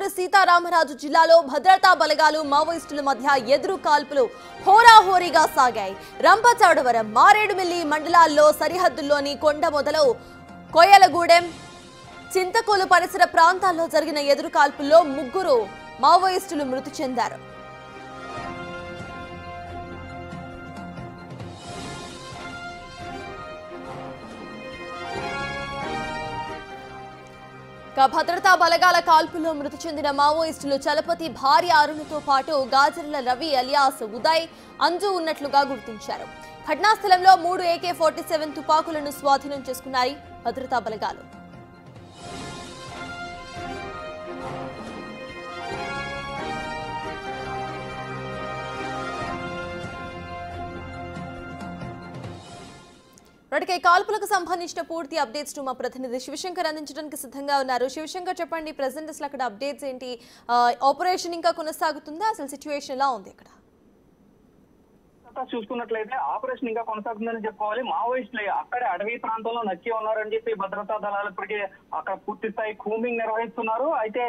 అల్లూరి సీతారామరాజు జిల్లాలో భద్రతా బలగాలు మావోయిస్టుల మధ్య ఎదురు కాల్పులు హోరాహోరీగా సాగాయి. రంపచోడవరం, మారేడుమిల్లి మండలాల్లో సరిహద్దుల్లోని కొండ మొదలు కొయ్యలగూడెం, చింతకోలు పరిసర ప్రాంతాల్లో జరిగిన ఎదురు కాల్పుల్లో 3 మావోయిస్టులు మృతి చెందారు. భద్రతా బలగాల కాల్పుల్లో మృతి చెందిన మావోయిస్టులు చలపతి భార్య అరుణతో పాటు గాజర్ల రవి అలియాస్ ఉదయ్, అంజు ఉన్నట్లుగా గుర్తించారు. ఘటనా స్థలంలో 3 AK-47 తుపాకులను స్వాధీనం చేసుకున్నాయి భద్రతా బలగాలు. ఇప్పటికే కాల్పులకు సంబంధించిన పూర్తి అప్డేట్స్ మా ప్రతినిధి శివశంకర్ అందించడానికి సిద్ధంగా ఉన్నారు. శివశంకర్, చెప్పండి, ప్రెసెంట్ అసలు అక్కడ అప్డేట్స్ ఏంటి? ఆపరేషన్ ఇంకా కొనసాగుతుందా? అసలు సిచ్యువేషన్ ఎలా ఉంది అక్కడ? చూసుకున్నట్లయితే ఆపరేషన్ ఇంకా కొనసాగుతుందని చెప్పుకోవాలి. మావోయిస్టులు అక్కడే అటవీ ప్రాంతంలో నక్కి ఉన్నారని చెప్పి భద్రతా దళాలు ఇప్పటికే అక్కడ పూర్తి స్థాయి కూంబింగ్ నిర్వహిస్తున్నారు. అయితే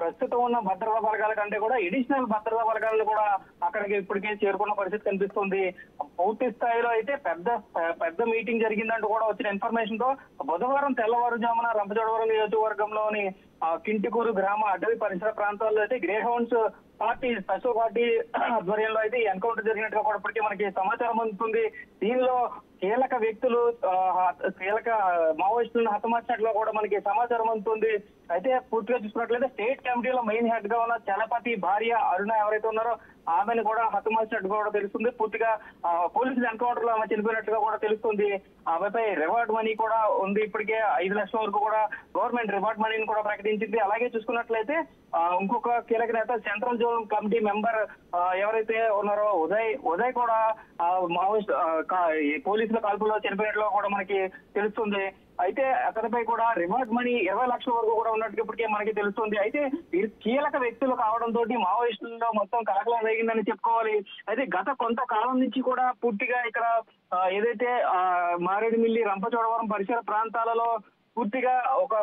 ప్రస్తుతం ఉన్న భద్రతా బలగాల కంటే కూడా ఎడిషనల్ భద్రతా బలగాలను కూడా అక్కడికి ఇప్పటికే చేరుకున్న పరిస్థితి కనిపిస్తుంది. పూర్తి స్థాయిలో అయితే పెద్ద మీటింగ్ జరిగిందంటూ కూడా వచ్చిన ఇన్ఫర్మేషన్ తో బుధవారం తెల్లవారుజామున రంపచోడవరం నియోజకవర్గంలోని కింటికూరు గ్రామ అటవీ పరిసర ప్రాంతాల్లో అయితే grey hounds party special party ఆధ్వర్యంలో అయితే ఎన్కౌంటర్ జరిగినట్టుగా కూడా ఇప్పటికీ మనకి సమాచారం అందుతుంది. దీనిలో కీలక వ్యక్తులు కీలక మావోయిస్టులను హతమార్చినట్లు కూడా మనకి సమాచారం అందుతుంది. అయితే పూర్తిగా చూసుకున్నట్లయితే స్టేట్ కమిటీలో మెయిన్ హెడ్ గా ఉన్న చలపతి భార్య అరుణ ఎవరైతే ఉన్నారో ఆమెను కూడా హతమార్చినట్టుగా కూడా తెలుస్తుంది. పూర్తిగా పోలీసులు ఎన్కౌంటర్ లో ఆమె చనిపోయినట్టుగా కూడా తెలుస్తుంది. ఆమెపై రివార్డ్ మనీ కూడా ఉంది. ఇప్పటికే 5 లక్షల వరకు కూడా గవర్నమెంట్ రివార్డ్ మనీని కూడా ప్రకటించింది. అలాగే చూసుకున్నట్లయితే ఇంకొక కీలక నేత సెంట్రల్ జోన్ కమిటీ మెంబర్ ఎవరైతే ఉన్నారో ఉదయ్ కూడా మావోయిస్ట్ పోలీసుల కాల్పుల్లో చనిపోయినట్లు కూడా మనకి తెలుస్తుంది. అయితే అతనిపై కూడా రివార్డ్ మనీ 20 లక్షల వరకు కూడా ఉన్నట్టు ఇప్పటికే మనకి తెలుస్తుంది. అయితే వీరు కీలక వ్యక్తులు కావడంతో మావోయిస్టుల్లో మొత్తం కలకలం రేగిందని చెప్పుకోవాలి. అయితే గత కొంతకాలం నుంచి కూడా పూర్తిగా ఇక్కడ ఏదైతే మారేడుమిల్లి, రంపచోడవరం పరిసర ప్రాంతాలలో పూర్తిగా ఒక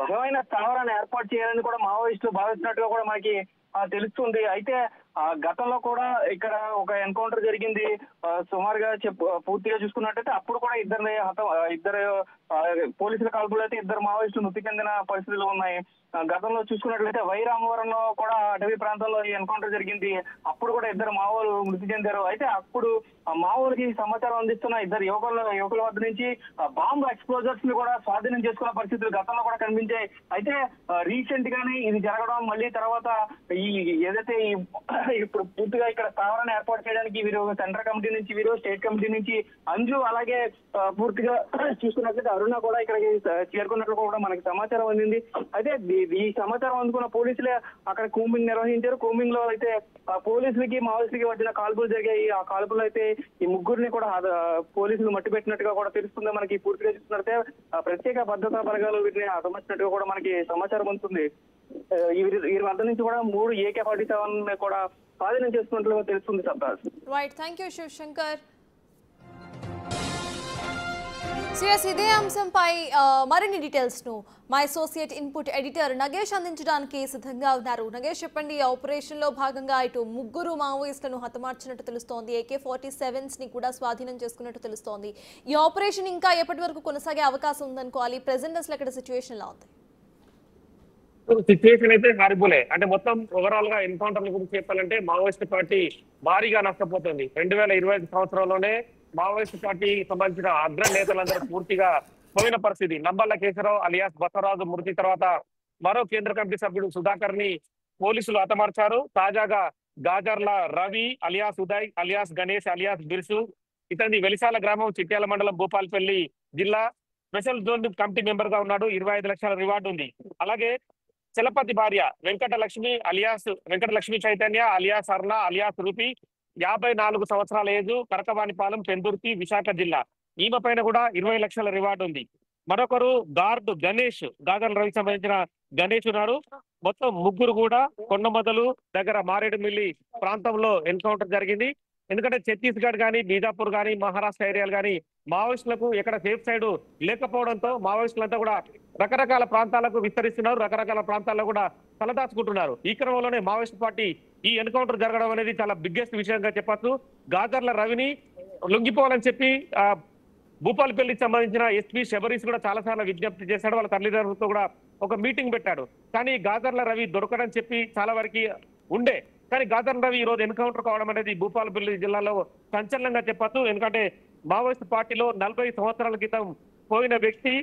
బలమైన స్థావరాన్ని ఏర్పాటు చేయాలని కూడా మావోయిస్టులు భావిస్తున్నట్టుగా కూడా మనకి తెలుస్తుంది. అయితే గతంలో కూడా ఇక్కడ ఒక ఎన్కౌంటర్ జరిగింది. సుమారుగా పూర్తిగా చూసుకున్నట్టయితే అప్పుడు కూడా ఇద్దరు పోలీసుల కాల్పులు అయితే 2 మావోయిస్టులు మృతి చెందిన పరిస్థితులు ఉన్నాయి. గతంలో చూసుకున్నట్లయితే వైరామవరంలో కూడా అటవీ ప్రాంతంలో ఈ ఎన్కౌంటర్ జరిగింది. అప్పుడు కూడా 2 మావోలు మృతి చెందారు. అయితే అప్పుడు మావోలకి సమాచారం అందిస్తున్న 2 యువకుల వద్ద నుంచి బాంబు ఎక్స్ప్లోజర్స్ ని కూడా స్వాధీనం చేసుకున్న పరిస్థితులు గతంలో కూడా కనిపించాయి. అయితే రీసెంట్ గానే ఇది జరగడం, మళ్ళీ తర్వాత ఈ ఏదైతే ఇప్పుడు పూర్తిగా ఇక్కడ స్థావరాన్ని ఏర్పాటు చేయడానికి వీరు సెంట్రల్ కమిటీ నుంచి, వీరు స్టేట్ కమిటీ నుంచి అంజు, అలాగే పూర్తిగా చూసుకున్నట్లయితే అరుణ కూడా ఇక్కడికి చేరుకున్నట్లు కూడా మనకి సమాచారం అందింది. అయితే ఈ సమాచారం అందుకున్న పోలీసులే అక్కడ కూంబింగ్ నిర్వహించారు. కూంబింగ్ లో అయితే పోలీసులకి మావోయిస్టులకి వచ్చిన కాల్పులు జరిగాయి. ఆ కాల్పులు అయితే ఈ 3 కూడా పోలీసులు మట్టి పెట్టినట్టుగా కూడా తెలుస్తుంది. మనకి పూర్తిగా చూస్తున్నట్టే ప్రత్యేక భద్రతా బలగాలు వీటిని హతమార్చినట్టుగా కూడా మనకి సమాచారం అందుతుంది. వీరి వద్ద నుంచి కూడా 3 AK-47 కూడా స్వాధీనం చేసుకున్నట్లుగా తెలుస్తుంది. సబ్బాస్. Right, thank you Shivashankar. ఇదే అంశంపై మరిన్ని డీటెయిల్స్ ను మా అసోసియేట్ ఇన్పుట్ ఎడిటర్ నగేష్ అందించడానికి సిద్ధంగా ఉన్నారు. నగేష్, చెప్పండి, ఆపరేషన్ లో భాగంగా ఇటు 3 మావోయిస్టులను హతమార్చినట్టు తెలుస్తోంది. AK-47s ని కూడా స్వాధీనం చేసుకున్నట్టు తెలుస్తోంది. ఈ ఆపరేషన్ ఇంకా ఎప్పటి వరకు కొనసాగే అవకాశం ఉందనుకోవాలి? ప్రెసెంట్ అసలు అక్కడ సిచ్యువేషన్ ఎలా ఉంది? సిచ్యువేషన్ అయితే హారిబులే. అంటే మొత్తం ఓవరాల్ గా ఎన్కౌంటర్ల గురించి చెప్పాలంటే మావోయిస్ట్ పార్టీ భారీగా నష్టపోతుంది. 2025 సంవత్సరంలోనే మావోయిస్ట్ పార్టీ సంబంధించిన అగ్ర నేతలందరూ పూర్తిగా పోయిన పరిస్థితి. నంబల్ల కేశవరావు అలియాస్ బసవరాజు మృతి తర్వాత మరో కేంద్ర కమిటీ సభ్యుడు సుధాకర్ ని పోలీసులు హతమార్చారు. తాజాగా Gajarla Ravi alias Uday alias Ganesh alias Birsu, ఇతని వెలిసాల గ్రామం, చిట్యాల మండలం, భూపాల్పల్లి జిల్లా స్పెషల్ జోన్ కమిటీ మెంబర్ గా ఉన్నాడు. 25 లక్షల రివార్డు ఉంది. అలాగే చలపతి భార్య వెంకటలక్ష్మి చైతన్య అలియాస్ అర్ణ అలియాస్ రూపి, 54 సంవత్సరాల ఏజు, కరకవానిపాలెం, పెందుర్తి, విశాఖ జిల్లా. ఈమె పైన కూడా 20 లక్షల రివార్డు ఉంది. మరొకరు గార్డు గణేష్, గాజల్ రవికి సంబంధించిన గణేష్ ఉన్నారు. మొత్తం 3 కూడా కొండమొదలు దగ్గర మారేడుమిల్లి ప్రాంతంలో ఎన్కౌంటర్ జరిగింది. ఎందుకంటే ఛత్తీస్గఢ్ కానీ, బీజాపూర్ కానీ, మహారాష్ట్ర ఏరియాలు కానీ మావోయిస్టులకు ఎక్కడ సేఫ్ సైడ్ లేకపోవడంతో మావోయిస్టులంతా కూడా రకరకాల ప్రాంతాలకు విస్తరిస్తున్నారు, రకరకాల ప్రాంతాల్లో కూడా తలదాచుకుంటున్నారు. ఈ క్రమంలోనే మావోయిస్ట్ పార్టీ ఈ ఎన్కౌంటర్ జరగడం అనేది చాలా బిగ్గెస్ట్ విషయంగా చెప్పచ్చు. గాజర్ల రవిని లొంగిపోవాలని చెప్పి భూపాలపల్లికి సంబంధించిన ఎస్పీ శబరీష్ కూడా చాలా సార్లు విజ్ఞప్తి చేశాడు. వాళ్ళ తల్లిదండ్రులతో కూడా ఒక మీటింగ్ పెట్టాడు. కానీ గాజర్ల రవి దొరకడం చెప్పి చాలా వరకు ఉండే. కానీ గాజర్ల రవి ఈ రోజు ఎన్కౌంటర్ కావడం అనేది భూపాలపల్లి జిల్లాలో సంచలనంగా చెప్పచ్చు. ఎందుకంటే మావోయిస్ట్ పార్టీలో 40 సంవత్సరాల క్రితం పోయిన వ్యక్తి.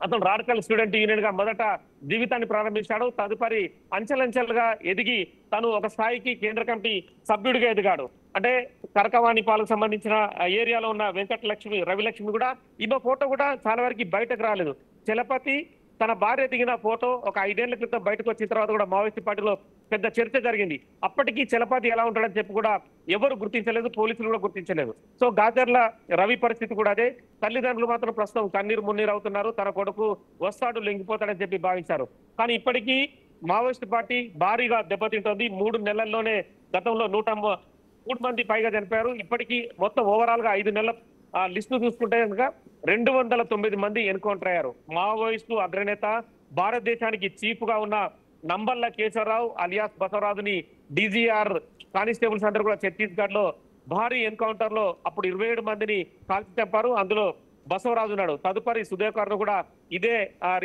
అతను రాడికల్ స్టూడెంట్ యూనియన్ గా మొదట జీవితాన్ని ప్రారంభించాడు. తదుపరి అంచెలంచెలుగా ఎదిగి తను ఒక స్థాయికి కేంద్ర కమిటీ సభ్యుడిగా ఎదిగాడు. అంటే కరకవాణిపాలకు సంబంధించిన ఏరియాలో ఉన్న వెంకటలక్ష్మి రవిలక్ష్మి కూడా ఈమె ఫోటో కూడా చాలా వరకు బయటకు రాలేదు. చలపతి తన భార్య దిగిన ఫోటో ఒక 5 ఏళ్ల క్రితం బయటకు వచ్చిన తర్వాత కూడా మావోయిస్ట్ పార్టీలో పెద్ద చర్చ జరిగింది. అప్పటికీ చలపతి ఎలా ఉంటాడని చెప్పి కూడా ఎవరు గుర్తించలేదు, పోలీసులు కూడా గుర్తించలేదు. సో గాజర్ల రవి పరిస్థితి కూడా అదే. తల్లిదండ్రులు మాత్రం ప్రస్తుతం కన్నీరు మున్నీరు అవుతున్నారు. తన కొడుకు వస్తాడు లొంగిపోతాడని చెప్పి భావించారు. కానీ ఇప్పటికీ మావోయిస్ట్ పార్టీ భారీగా దెబ్బతింటోంది. 3 నెలల్లోనే గతంలో 103 మంది పైగా చనిపోయారు. ఇప్పటికీ మొత్తం ఓవరాల్ గా 5 నెలల లిస్టు చూసుకుంటే కనుక 209 మంది ఎన్కౌంటర్ అయ్యారు. మావోయిస్టు అగ్రనేత భారతదేశానికి చీఫ్ గా ఉన్న Nambala Keshavarao alias బసవరాజుని DGR constables అందరూ కూడా ఛత్తీస్గఢ్ లో భారీ ఎన్కౌంటర్ లో అప్పుడు 27 మందిని కాల్చి చంపారు. అందులో బసవరాజు ఉన్నాడు. తదుపరి సుధేకర్ కూడా ఇదే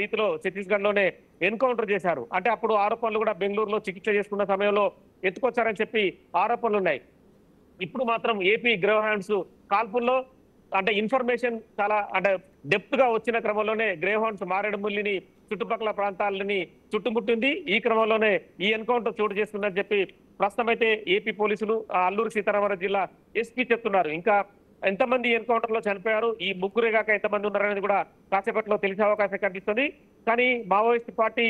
రీతిలో ఛత్తీస్గఢ్ లోనే ఎన్కౌంటర్ చేశారు. అంటే అప్పుడు ఆరోపణలు కూడా బెంగళూరులో చికిత్స చేసుకున్న సమయంలో ఎత్తుకొచ్చారని చెప్పి ఆరోపణలు ఉన్నాయి. ఇప్పుడు మాత్రం ఏపీ గ్రేవ్ హ్యాండ్స్ కాల్పుల్లో అంటే ఇన్ఫర్మేషన్ చాలా అంటే డెప్త్ గా వచ్చిన క్రమంలోనే గ్రేవ్ హ్యాండ్స్ మారేడుమిల్లిని చుట్టుపక్కల ప్రాంతాలని చుట్టుముట్టింది. ఈ క్రమంలోనే ఈ ఎన్కౌంటర్ చోటు చేసుకుందని చెప్పి ప్రస్తుతం అయితే ఏపీ పోలీసులు అల్లూరు సీతారామరాజు జిల్లా ఎస్పీ చెప్తున్నారు. ఇంకా ఎంతమంది ఎన్కౌంటర్ లో చనిపోయారు, ఈ ముగ్గురే కాక ఎంతమంది ఉన్నారనేది కూడా కాసేపట్లో తెలిసే అవకాశం కనిపిస్తుంది. కానీ మావోయిస్ట్ పార్టీ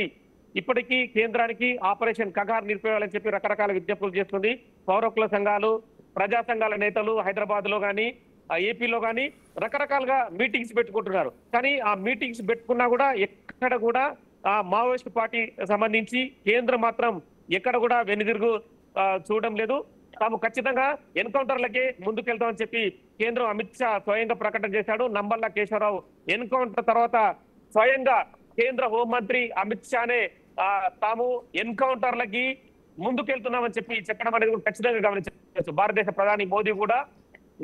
ఇప్పటికీ కేంద్రానికి ఆపరేషన్ కగార్ నిలిపేయాలని చెప్పి రకరకాల విజ్ఞప్తులు చేస్తుంది. పౌరకుల సంఘాలు, ప్రజా సంఘాల నేతలు హైదరాబాద్ లో కానీ ఏపీలో కానీ రకరకాలుగా మీటింగ్స్ పెట్టుకుంటున్నారు. కానీ ఆ మీటింగ్స్ పెట్టుకున్నా కూడా ఎక్కడ కూడా మావోయిస్ట్ పార్టీ సంబంధించి కేంద్రం మాత్రం ఎక్కడ కూడా వెనుదిరుగు చూడడం లేదు. తాము ఖచ్చితంగా ఎన్కౌంటర్లకే ముందుకెళ్తామని చెప్పి కేంద్రం అమిత్ షా స్వయంగా ప్రకటన చేశాడు. నంబల్ల కేశవరావు ఎన్కౌంటర్ తర్వాత స్వయంగా కేంద్ర హోంమంత్రి అమిత్ షానే తాము ఎన్కౌంటర్లకి ముందుకెళ్తున్నామని చెప్పి చెప్పడం అనేది కూడా ఖచ్చితంగా గమనించవచ్చు. భారతదేశ ప్రధాని మోదీ కూడా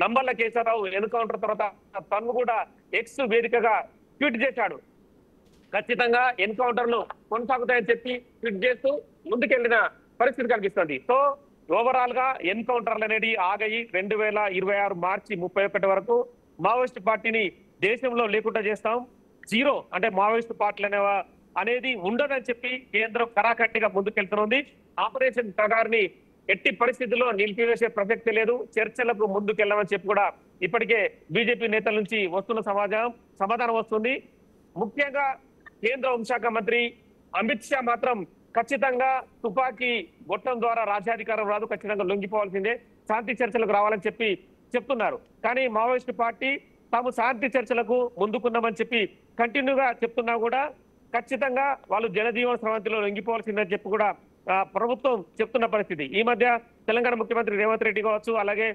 నంబల్ల కేశవరావు ఎన్కౌంటర్ తర్వాత తను కూడా ఎక్స్ వేదికగా ట్వీట్ చేశాడు. ఖచ్చితంగా ఎన్కౌంటర్లు కొనసాగుతాయని చెప్పి ట్వీట్ చేస్తూ ముందుకెళ్లిన పరిస్థితి కనిపిస్తుంది. సో ఓవరాల్ గా ఎన్కౌంటర్లు అనేది ఆగాయి. 2026 మార్చి 31 వరకు మావోయిస్ట్ పార్టీని దేశంలో లేకుండా చేస్తాం, జీరో అంటే మావోయిస్ట్ పార్టీలు అనేది ఉండదని చెప్పి కేంద్రం కరాఖండిగా ముందుకెళ్తున్నది. ఆపరేషన్ కగార్ని ఎట్టి పరిస్థితుల్లో నిలిపివేసే ప్రసక్తి లేదు, చర్చలకు ముందుకెళ్లామని చెప్పి కూడా ఇప్పటికే బీజేపీ నేతల నుంచి వస్తున్న సమాధానం వస్తుంది. ముఖ్యంగా కేంద్ర హోంశాఖ మంత్రి అమిత్ షా మాత్రం ఖచ్చితంగా తుపాకీ గొట్టం ద్వారా రాజ్యాధికారం రాదు, ఖచ్చితంగా లొంగిపోవాల్సిందే, శాంతి చర్చలకు రావాలని చెప్పి చెప్తున్నారు. కానీ మావోయిస్ట్ పార్టీ తాము శాంతి చర్చలకు ముందుకున్నామని చెప్పి కంటిన్యూగా చెప్తున్నా కూడా ఖచ్చితంగా వాళ్ళు జనజీవన స్రవంతిలో లొంగిపోవాల్సిందని చెప్పి కూడా ప్రభుత్వం చెప్తున్న పరిస్థితి. ఈ మధ్య తెలంగాణ ముఖ్యమంత్రి రేవంత్ రెడ్డి కావచ్చు, అలాగే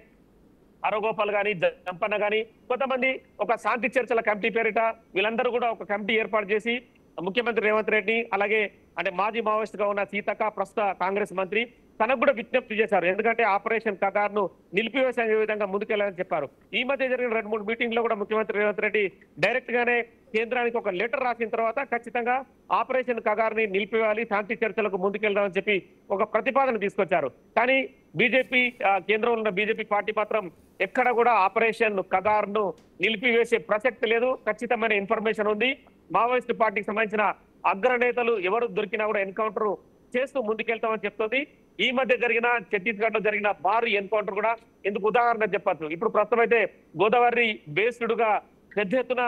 అరగోపాల్ గాని జంపన్న గాని కొంతమంది ఒక శాంతి చర్చల కమిటీ పేరిట వీళ్ళందరూ కూడా ఒక కమిటీ ఏర్పాటు చేసి ముఖ్యమంత్రి రేవంత్ రెడ్డి అలాగే అంటే మాజీ మావోయిస్ట్ గా ఉన్న సీతక్క ప్రస్తుత కాంగ్రెస్ మంత్రి తనకు కూడా విజ్ఞప్తి చేశారు. ఎందుకంటే ఆపరేషన్ కగార్ ను నిలిపివేసే విధంగా ముందుకెళ్లాలని చెప్పారు. ఈ మధ్య జరిగిన 2-3 మీటింగ్ లో కూడా ముఖ్యమంత్రి రేవంత్ రెడ్డి డైరెక్ట్ గానే కేంద్రానికి ఒక లెటర్ రాసిన తర్వాత ఖచ్చితంగా ఆపరేషన్ కగార్ ని నిలిపివేయాలి, శాంతి చర్చలకు ముందుకెళ్దామని చెప్పి ఒక ప్రతిపాదన తీసుకొచ్చారు. కానీ బీజేపీ కేంద్రంలో ఉన్న బీజేపీ పార్టీ మాత్రం ఎక్కడ కూడా ఆపరేషన్ కగార్ ను నిలిపివేసే ప్రసక్తి లేదు. ఖచ్చితమైన ఇన్ఫర్మేషన్ ఉంది. మావోయిస్ట్ పార్టీకి సంబంధించిన అగ్రనేతలు ఎవరు దొరికినా కూడా ఎన్కౌంటర్ చేస్తూ ముందుకెళ్తామని చెప్తుంది. ఈ మధ్య జరిగిన ఛత్తీస్గఢ్ లో జరిగిన భారీ ఎన్కౌంటర్ కూడా ఎందుకు ఉదాహరణ చెప్పచ్చు. ఇప్పుడు ప్రస్తుతం అయితే గోదావరి బేస్డ్ గా పెద్ద ఎత్తున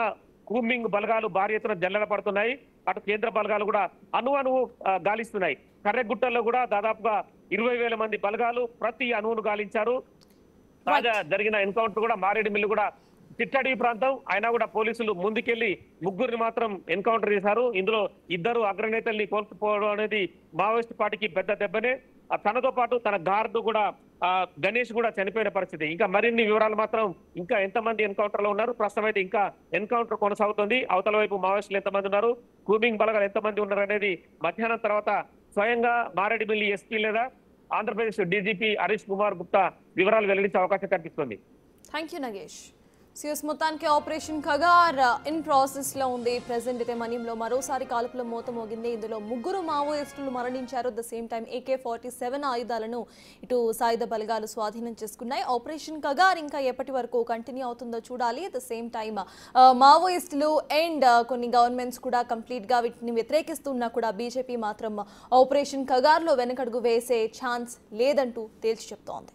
కూంబింగ్ బలగాలు భారీ ఎత్తున జల్లెడ పడుతున్నాయి. అటు కేంద్ర బలగాలు కూడా అణువు గాలిస్తున్నాయి. కర్రెగుట్టల్లో కూడా దాదాపుగా 20,000 మంది బలగాలు ప్రతి అణువును గాలించారు. తాజా జరిగిన ఎన్కౌంటర్ కూడా మారేడుమిల్లి కూడా చిట్టడి ప్రాంతం అయినా కూడా పోలీసులు ముందుకెళ్లి ముగ్గురిని మాత్రం ఎన్కౌంటర్ చేశారు. ఇందులో 2 అగ్రనేతల్ని కోల్పోవడం అనేది మావోయిస్ట్ పార్టీకి పెద్ద దెబ్బనే. తనతో పాటు తన గార్డు కూడా గణేష్ కూడా చనిపోయిన పరిస్థితి. ఇంకా మరిన్ని వివరాలు మాత్రం ఇంకా ఎంతమంది ఎన్కౌంటర్ లో ఉన్నారు, ప్రస్తుతం అయితే ఇంకా ఎన్కౌంటర్ కొనసాగుతుంది. అవతల వైపు మావోయిస్టులు ఎంతమంది ఉన్నారు, కూంబింగ్ బలగాలు ఎంతమంది ఉన్నారు అనేది మధ్యాహ్నం తర్వాత స్వయంగా మారేడుమిల్లి ఎస్పీ లేదా ఆంధ్రప్రదేశ్ డీజీపీ హరీష్ కుమార్ గుప్తా వివరాలు వెల్లడించే అవకాశం కనిపిస్తుంది. Thank you Nagesh. సిఎస్ మొత్తానికి ఆపరేషన్ ఖగార్ ఇన్ ప్రాసెస్ లో ఉంది. ప్రెసెంట్ అయితే మన్యంలో మరోసారి కాల్పుల మోత మోగింది. ఇందులో 3 మావోయిస్టులు మరణించారు. ద సేమ్ టైం AK-47 ఆయుధాలను ఇటు సాయుధ బలగాలు స్వాధీనం చేసుకున్నాయి. ఆపరేషన్ ఖగార్ ఇంకా ఎప్పటి వరకు కంటిన్యూ అవుతుందో చూడాలి. ద సేమ్ టైం మావోయిస్టులు అండ్ కొన్ని గవర్నమెంట్స్ కూడా కంప్లీట్ గా వీటిని వ్యతిరేకిస్తున్నా కూడా బీజేపీ మాత్రం ఆపరేషన్ ఖగార్ లో వెనకడుగు వేసే ఛాన్స్ లేదంటూ తేల్చి చెప్తోంది.